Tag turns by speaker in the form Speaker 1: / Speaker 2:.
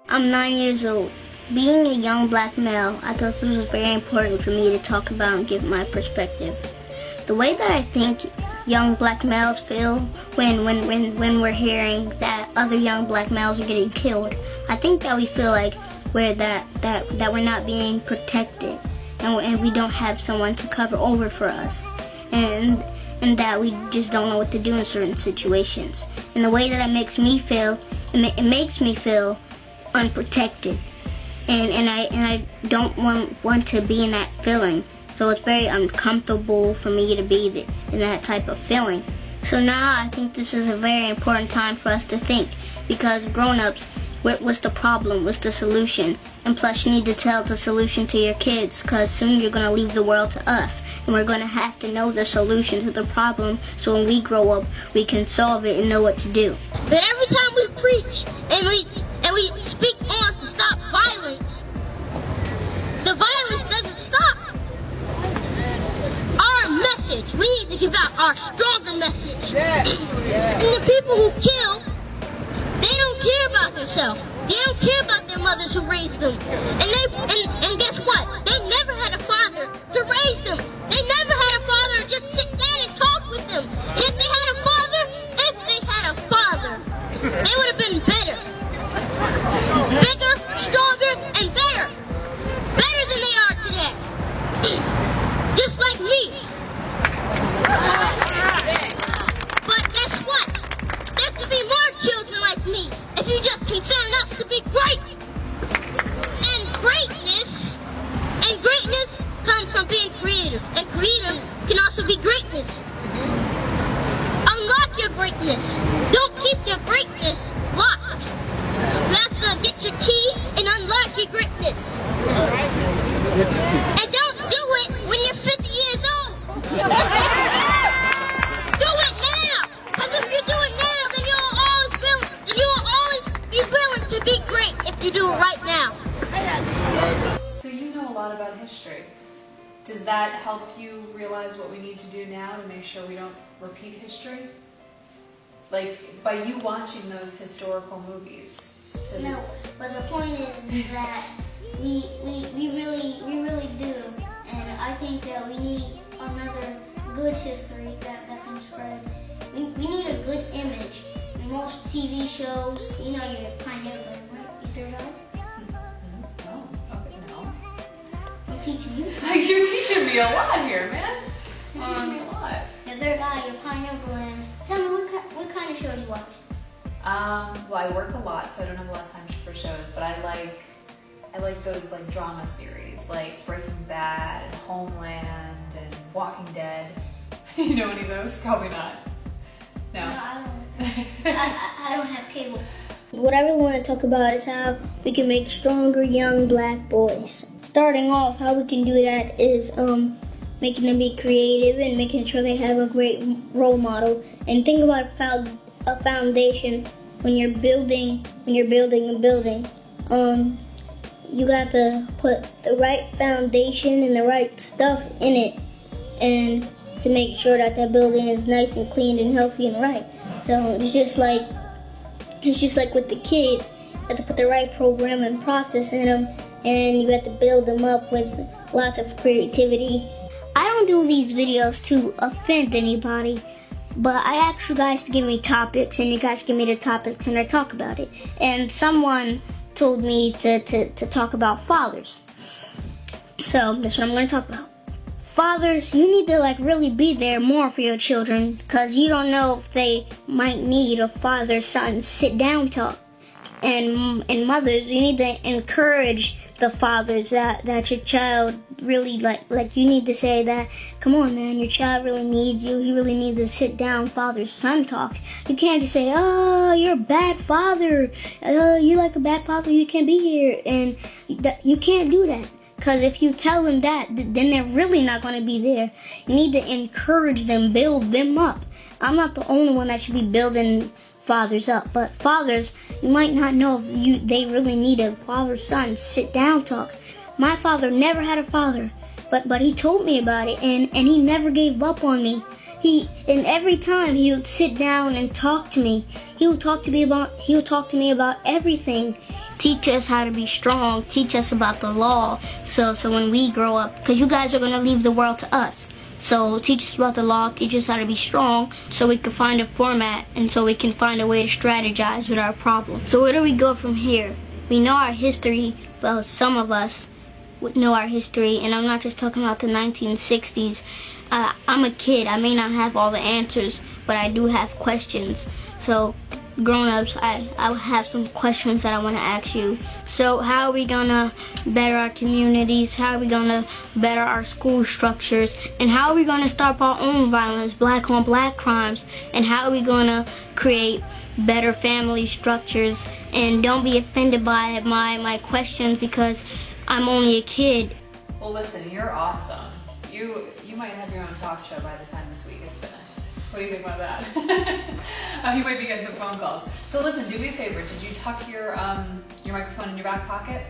Speaker 1: I'm 9 years old. Being a young black male, I thought this was very important for me to talk about and give my perspective. The way that I think young black males feel when we're hearing that other young black males are getting killed, I think that we feel like that we're not being protected, and we don't have someone to cover over for us, and that we just don't know what to do in certain situations. And the way that it makes me feel, it makes me feel unprotected, and I don't want to be in that feeling. So it's very uncomfortable for me to be in that type of feeling. So now I think this is a very important time for us to think, because grown-ups, what's the problem? What's the solution? And plus, you need to tell the solution to your kids, because soon you're going to leave the world to us, and we're going to have to know the solution to the problem, so when we grow up, we can solve it and know what to do.
Speaker 2: But every time we preach and we speak on to stop violence, the violence doesn't stop. Our message, we need to give out our stronger message. And the people who kill, they don't care about themselves. They don't care about their mothers who raised them. And guess what? They never had a father to raise them. They never had a father to just sit down and talk with them. And if they had a father, they would have been better. Bigger, stronger, and better. Better than they are today. Just like me. But guess what? There could be more children like me if you just concern us to be great. And greatness comes from being creative. And creative can also be greatness. Unlock your greatness. Don't keep your greatness locked. You have to get your key and unlock your greatness. And don't do it when you're 50 years old. Do it now. Because if you do it now, then you'll always be willing to be great if you do it right now.
Speaker 3: So you know a lot about history. Does that help you realize what we need to do now to make sure we don't repeat history? Like, by you watching those historical movies?
Speaker 1: No, but the point is that we really do, and I think that we need another good history that can spread. We need a good image. In most TV shows, you know, you're pioneering, right? You third eye?
Speaker 3: No. Okay, no.
Speaker 1: I'm teaching you.
Speaker 3: You're teaching me a lot here, man. You're teaching me a lot.
Speaker 1: Your third eye, your pineal glands. Tell me, what kind of show you watch?
Speaker 3: Well, I work a lot, so I don't have a lot of time for shows, but I like those like drama series, like Breaking Bad, and Homeland, and Walking Dead. You know any of those? Probably not. No.
Speaker 1: I don't have cable. What I really want to talk about is how we can make stronger young black boys. Starting off, how we can do that is making them be creative and making sure they have a great role model. And think about a foundation when you're building a building. You got to put the right foundation and the right stuff in it, and to make sure that building is nice and clean and healthy and right. So it's just like with the kid, you have to put the right program and process in them, and you have to build them up with lots of creativity. I don't do these videos to offend anybody, but I ask you guys to give me topics, and you guys give me the topics, and I talk about it. And someone told me to talk about fathers. So that's what I'm going to talk about. Fathers, you need to really be there more for your children, because you don't know if they might need a father-son sit-down talk. And mothers, you need to encourage the fathers that your child really like you need to say that, come on man, your child really needs you. He really needs to sit down father-son talk. You can't just say, oh, you're a bad father. You're like a bad father. You can't be here. And you can't do that. Because if you tell them that, then they're really not going to be there. You need to encourage them, build them up. I'm not the only one that should be building fathers up, but fathers, you might not know if they really need a father-son sit-down talk. My father never had a father, but he told me about it, and he never gave up on me. And every time he would sit down and talk to me, he would talk to me about everything. teach us how to be strong, teach us about the law, so when we grow up, because you guys are going to leave the world to us. So teach us about the law, teach us how to be strong, so we can find a format, and so we can find a way to strategize with our problems. So where do we go from here? We know our history, well, some of us know our history, and I'm not just talking about the 1960s. I'm a kid, I may not have all the answers, but I do have questions. So grown-ups, I have some questions that I want to ask you. So how are we gonna better our communities? How are we gonna better our school structures? And how are we gonna stop our own violence, black on black crimes? And how are we gonna create better family structures? And don't be offended by my questions, because I'm only a kid.
Speaker 3: Well, listen, you're awesome. You might have your own talk show by the time this week is finished. What do you think about that? You might be getting some phone calls. So listen, do me a favor. Did you tuck your microphone in your back pocket?